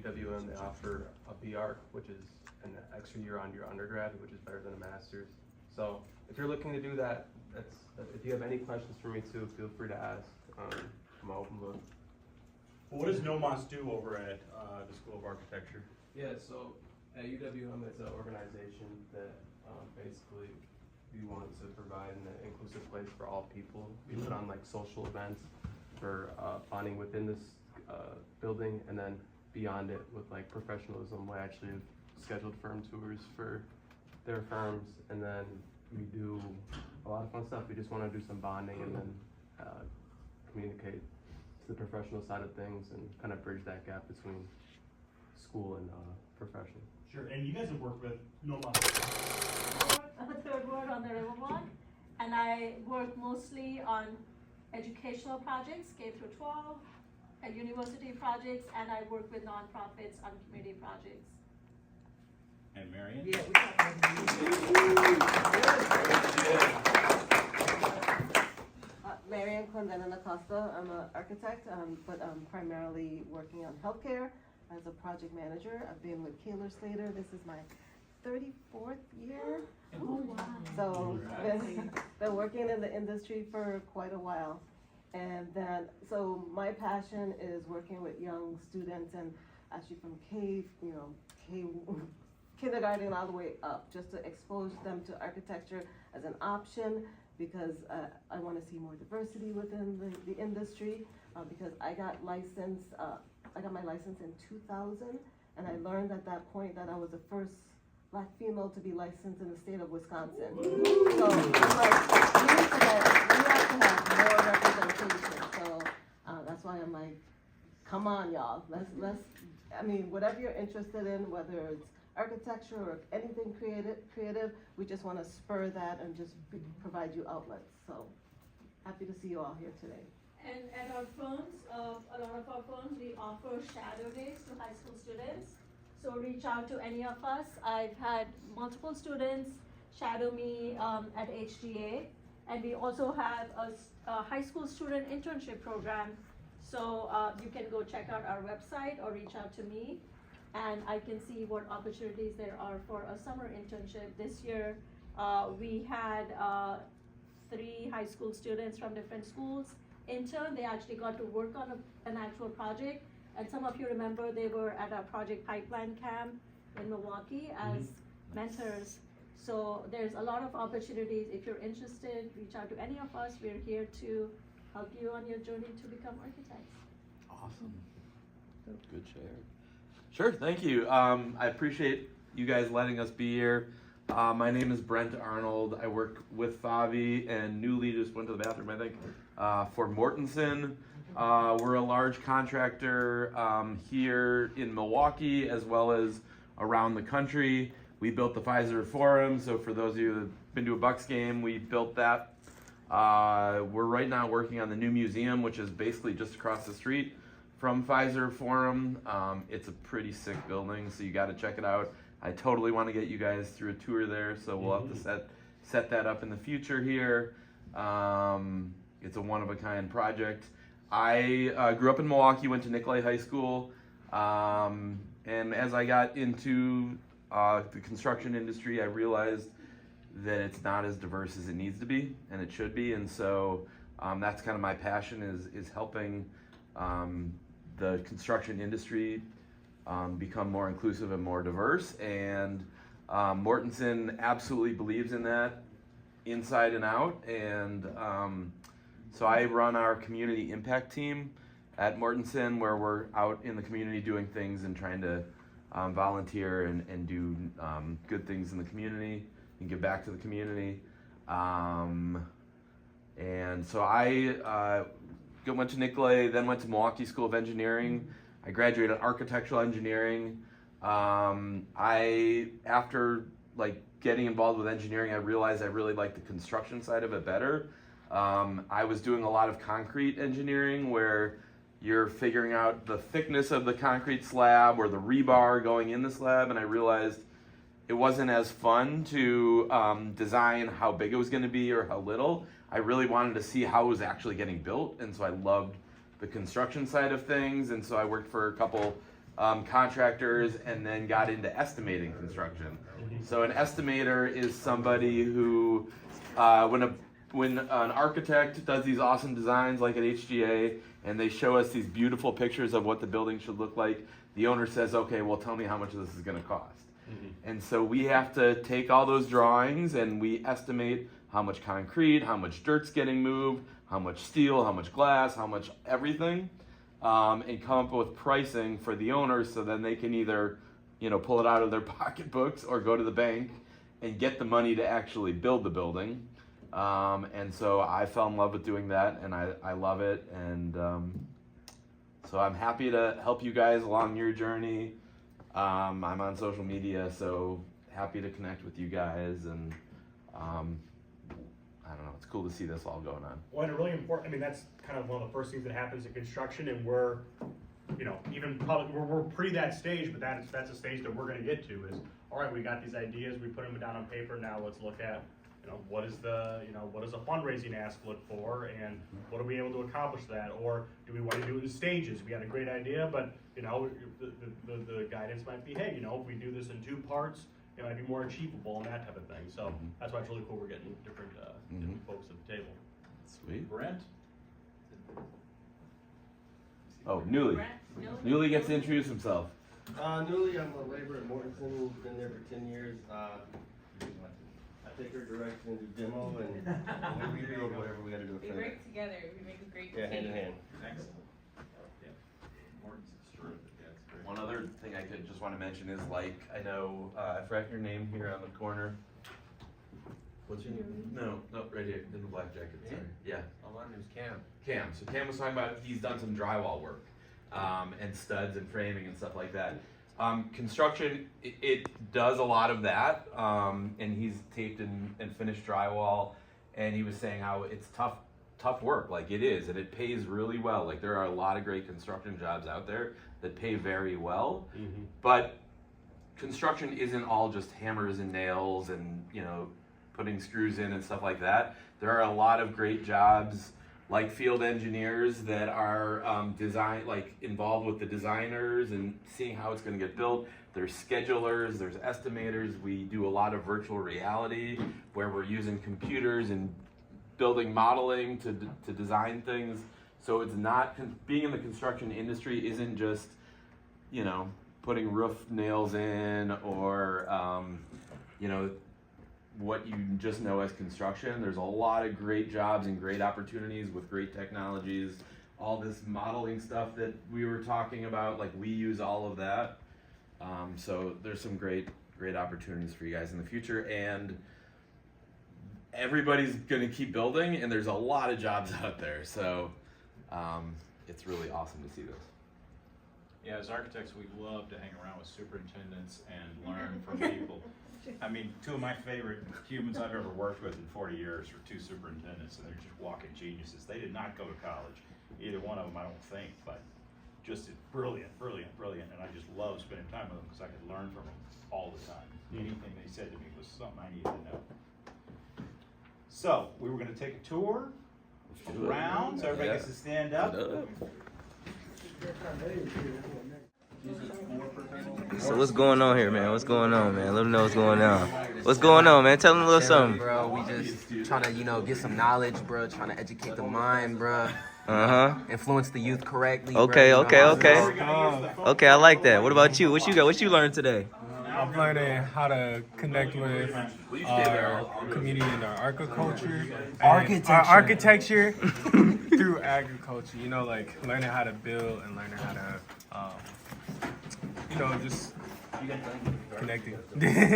UWM, they offer a BArc, which is an extra year on your undergrad, which is better than a master's. So if you're looking to do that, if you have any questions for me too, feel free to ask. I'm open book. Well, what does NOMAS do over at the School of Architecture? Yeah, so at UWM, it's an organization that basically we want to provide an inclusive place for all people. We put on like social events for bonding within this building, and then beyond it with like professionalism. We actually have scheduled firm tours for their firms, and then we do a lot of fun stuff. We just want to do some bonding and then communicate to the professional side of things and kind of bridge that gap between school and profession. Sure, and you guys have worked with NOMAS. Third ward on the Riverwalk, and I work mostly on educational projects, K through 12, and university projects, and I work with nonprofits on community projects. And Marion? Yeah, Marian Clendena Acosta. I'm an architect, but I'm primarily working on healthcare as a project manager. I've been with Keeler Slater. This is my 34th year. Oh, wow. So been working in the industry for quite a while. And then, so my passion is working with young students, and actually from kindergarten all the way up, just to expose them to architecture as an option, because I want to see more diversity within the industry, because I got my license in 2000, and I learned at that point that I was the first Black female to be licensed in the state of Wisconsin. So I'm like, we have to have more representation. So that's why I'm like, come on, y'all. I mean, whatever you're interested in, whether it's architecture or anything creative, we just want to spur that and just provide you outlets. So happy to see you all here today. And at our firms, a lot of our firms, we offer shadow days to high school students. So reach out to any of us. I've had multiple students shadow me at HGA, and we also have a high school student internship program. So you can go check out our website or reach out to me, and I can see what opportunities there are for a summer internship. This year, we had 3 high school students from different schools intern. They actually got to work on an actual project. And some of you remember they were at our Project Pipeline camp in Milwaukee as mentors. So there's a lot of opportunities. If you're interested, reach out to any of us. We're here to help you on your journey to become architects. Awesome. Good share. Sure, thank you. I appreciate you guys letting us be here. My name is Brent Arnold. I work with Favi and newly just went to the bathroom, I think, for Mortensen. We're a large contractor here in Milwaukee as well as around the country. We built the Pfizer Forum, so for those of you who've been to a Bucks game, we built that. We're right now working on the new museum, which is basically just across the street from Pfizer Forum. It's a pretty sick building, so you got to check it out. I totally want to get you guys through a tour there, so we'll have to set that up in the future here. It's a one-of-a-kind project. I grew up in Milwaukee, went to Nicolay High School, and as I got into the construction industry, I realized that it's not as diverse as it needs to be, and it should be, and so that's kind of my passion is helping the construction industry become more inclusive and more diverse, and Mortensen absolutely believes in that inside and out, and so I run our community impact team at Mortensen, where we're out in the community doing things and trying to volunteer and do good things in the community and give back to the community. And so I went to Nicolay, then went to Milwaukee School of Engineering. I graduated architectural engineering. After getting involved with engineering, I realized I really liked the construction side of it better. I was doing a lot of concrete engineering where you're figuring out the thickness of the concrete slab or the rebar going in the slab, and I realized it wasn't as fun to design how big it was going to be or how little. I really wanted to see how it was actually getting built, and so I loved the construction side of things, and so I worked for a couple contractors and then got into estimating construction. So an estimator is somebody who, when an architect does these awesome designs like at HGA and they show us these beautiful pictures of what the building should look like, the owner says, okay, well, tell me how much this is going to cost. And so we have to take all those drawings and we estimate how much concrete, how much dirt's getting moved, how much steel, how much glass, how much everything, and come up with pricing for the owners so then they can either, pull it out of their pocketbooks or go to the bank and get the money to actually build the building. And so I fell in love with doing that, and I love it. And so I'm happy to help you guys along your journey. I'm on social media, so happy to connect with you guys. And I don't know, it's cool to see this all going on. Well, and really important, I mean, that's kind of one of the first things that happens in construction, and we're, even probably, we're pre that stage, but that's a stage that we're gonna get to is, all right, we got these ideas, we put them down on paper, now let's look at, what does a fundraising ask look for, and what are we able to accomplish that, or do we want to do it in stages? We had a great idea, but, the guidance might be, hey, if we do this in 2 parts, it might be more achievable and that type of thing. So that's why it's really cool we're getting different folks at the table. Sweet. Brent? Oh, Newly. Newly gets to introduce himself. Newly, I'm a laborer at Mortensen, been there for 10 years. I take her direction, do demo, and we build whatever we gotta do. We work together, we make a great Yeah, team. hand in hand. Excellent. One other thing I just want to mention is I know, I forgot your name here on the corner. What's your name? No, right here, in the black jacket, sorry. Yeah. Oh, my name's Cam. Cam. So Cam was talking about he's done some drywall work, and studs and framing and stuff like that. Construction, it does a lot of that, and he's taped and finished drywall, and he was saying how it's tough work, like it is, and it pays really well. Like there are a lot of great construction jobs out there that pay very well, but construction isn't all just hammers and nails and putting screws in and stuff like that. There are a lot of great jobs like field engineers that are involved with the designers and seeing how it's going to get built. There's schedulers, there's estimators. We do a lot of virtual reality where we're using computers and building modeling to design things. So it's not, being in the construction industry isn't just, putting roof nails in or, what you just know as construction. There's a lot of great jobs and great opportunities with great technologies. All this modeling stuff that we were talking about, we use all of that. So there's some great opportunities for you guys in the future, and everybody's gonna keep building, and there's a lot of jobs out there. So it's really awesome to see this. Yeah, as architects, we love to hang around with superintendents and learn from people. I mean, 2 of my favorite humans I've ever worked with in 40 years were 2 superintendents, and they're just walking geniuses. They did not go to college, either one of them, I don't think, but just brilliant, and I just love spending time with them because I could learn from them all the time. Anything they said to me was something I needed to know. So, we were going to take a tour around, so everybody gets to stand up. So what's going on here, man? What's going on, man? Let them know what's going on. What's going on, man? Tell them a little something. Bro, we just trying to, get some knowledge, bro. Trying to educate the mind, bro. Influence the youth correctly. Okay, bro. Okay, I like that. What about you? What you got? What you learned today? I'm learning how to connect with our community and our architecture through agriculture. Learning how to build and learning how to, just connecting.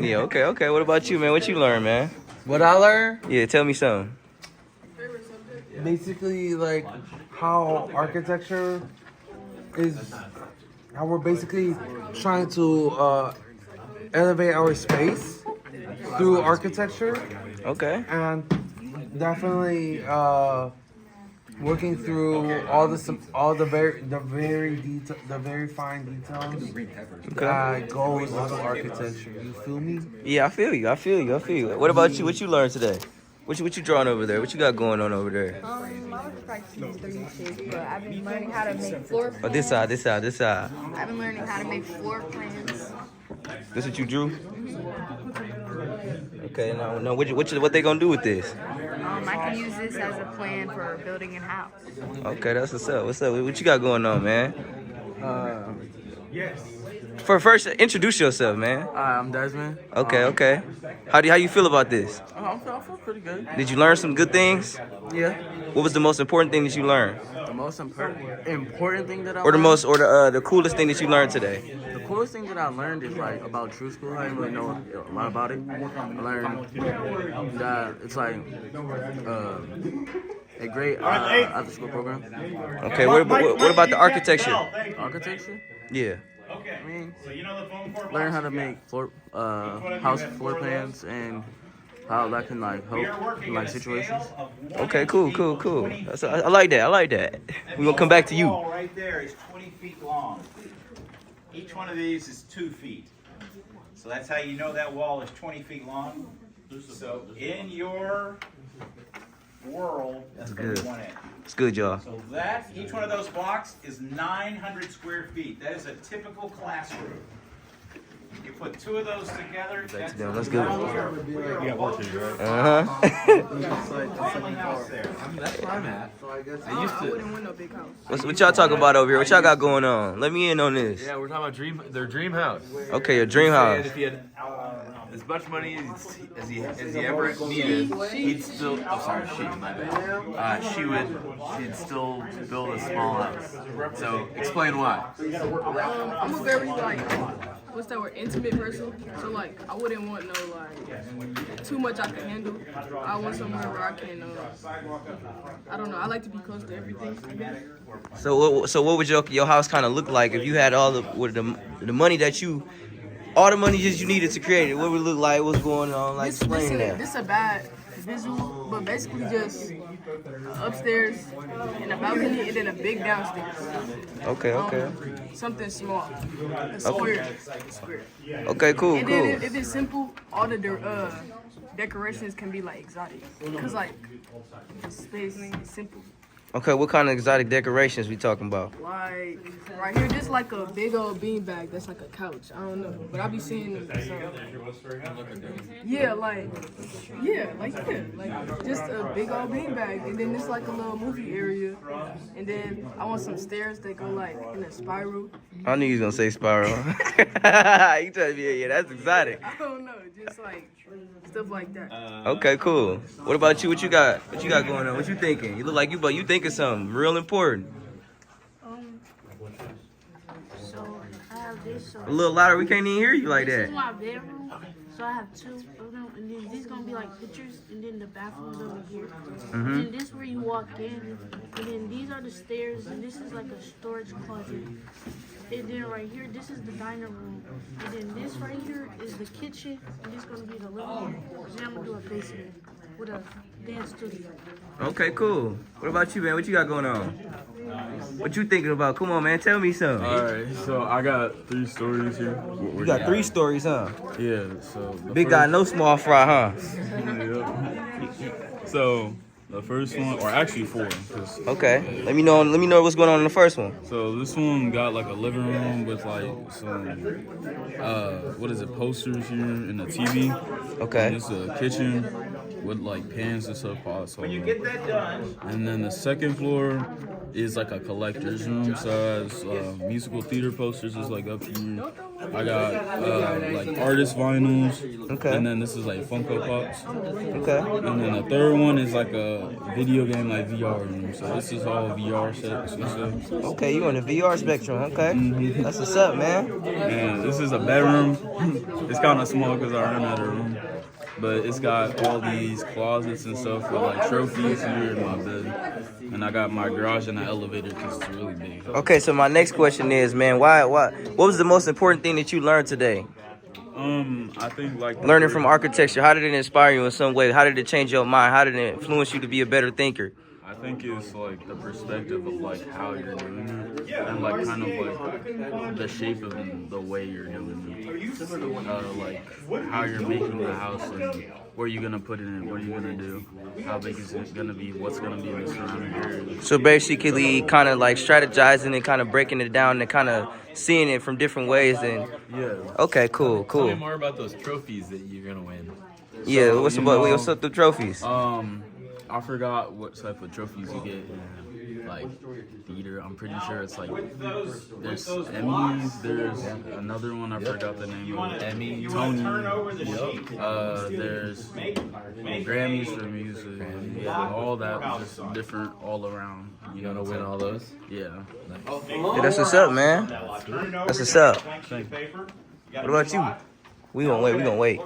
Yeah, okay. What about you, man? What you learn, man? What I learned? Yeah, tell me something. Basically, how architecture is, how we're basically trying to elevate our space through architecture. Okay. And definitely working through all the very fine details that goes into architecture. You feel me? Yeah, I feel you. What about you? What you learned today? What you drawing over there? What you got going on over there? I was practicing 3D shapes, but I've been learning how to make floor plans. Oh, this side. I've been learning how to make floor plans. This what you drew? Okay, now what they gonna do with this? I can use this as a plan for building a house. Okay, that's what's up. What's up? What you got going on, man? Yes. First, introduce yourself, man. I'm Desmond. Okay. How you feel about this? I feel pretty good. Did you learn some good things? Yeah. What was the most important thing that you learned? The most important thing that I Or learned? the coolest thing that you learned today? The coolest thing that I learned is like about TRUE Skool. I didn't really know a lot about it. I learned that it's like a great after school program. Okay, what about the architecture? Architecture? Yeah. I mean, learn how to make house floor plans and how that can like help in like situations. Okay, cool. I like that. We're gonna come back to you. Wall right there is 20 feet long. Each one of these is 2 feet. So that's how you know that wall is 20 feet long. So in your world, that's good. 1 inch. It's good, y'all. So each one of those blocks is 900 square feet. That is a typical classroom. You put 2 of those together. Let's go. You got work to do, right? Family house there. That's where I'm at. So I guess I wouldn't want no big house. What y'all talking about over here? What y'all got going on? Let me in on this. Yeah, we're talking about their dream house. Okay, your dream house. If he had as much money as he ever needed, he'd still. Oh, sorry, my bad. She'd still build a small house. So explain why. I'm a very what's that word, intimate person. So like I wouldn't want no like too much I can handle. I want somewhere where I can I don't know. I like to be close to everything. So what would your house kind of look like if you had all the money that you needed to create it? What would it look like? What's going on? Like explain that. This a bad visual, but basically just upstairs and a balcony and then a big downstairs. Okay. Something small. A square. Okay, cool. And then if it's simple, all the decorations can be like exotic. Cause like the space is simple. Okay, what kind of exotic decorations we talking about? Like right here, just like a big old beanbag that's like a couch. I don't know, but I be seeing them. Like just a big old beanbag, and then it's like a little movie area, and then I want some stairs that go like in a spiral. I knew you was gonna say spiral. You trying to be yeah, that's exotic. I don't know, just like stuff like that. Okay, cool. What about you? What you got going on? What you thinking? You look like you thinking something real important. So I have this. A little louder. We can't even hear you like This that. is my bedroom. So I have 2 of them, and then these gonna be like pictures, and then the bathroom's over here. And then this where you walk in, and then these are the stairs, and this is like a storage closet. And then right here, this is the dining room. And then this right here is the kitchen, and this gonna be the living room. And then I'm gonna do a basement with a dance studio. Okay, cool. What about you, man? What you got going on? What you thinking about? Come on, man. Tell me something. All right, so I got 3 stories here. You got 3 stories, huh? Yeah. So Big guy, no small fry, huh? So the first one, or actually 4. Okay. Let me know what's going on in the first one. So this one got like a living room with like some posters here and a TV. Okay. And it's a kitchen with like pans and stuff. When you get that done, And then the second floor is like a collector's room, so it has musical theater posters is like up here. I got like artist vinyls. Okay. And then this is like Funko Pops. Okay. And then the third one is like a video game like VR room. So this is all VR sets and stuff. Okay, you on the VR spectrum, okay? That's what's up, man. And this is a bedroom. It's kind of small because I ran out of room. But it's got all these closets and stuff with like trophies here in my bed. And I got my garage and an elevator because it's really big. Okay, so my next question is, man, what was the most important thing that you learned today? I think like Learning from architecture, how did it inspire you in some way? How did it change your mind? How did it influence you to be a better thinker? I think it's like the perspective of like how you're doing it, and like kind of like the shape of the way you're doing it, like how you're making the house and where you're gonna put it in, what are you gonna do, how big is it gonna be, what's gonna be in the surrounding area. So basically, kind of like strategizing and kind of breaking it down and kind of seeing it from different ways. And Yeah. okay, cool. Tell me more about those trophies that you're gonna win. Yeah, So, what's you about? know, What's up the trophies? I forgot what type of trophies you get in like theater. I'm pretty sure it's like there's Emmys. There's another one I forgot the name of. Emmy, Tony. Yep. There's Grammys for music. Yeah, all that just different all around. You wanna win all those? Yeah. Yeah, that's what's up, man. That's what's up. What about you? We gonna wait.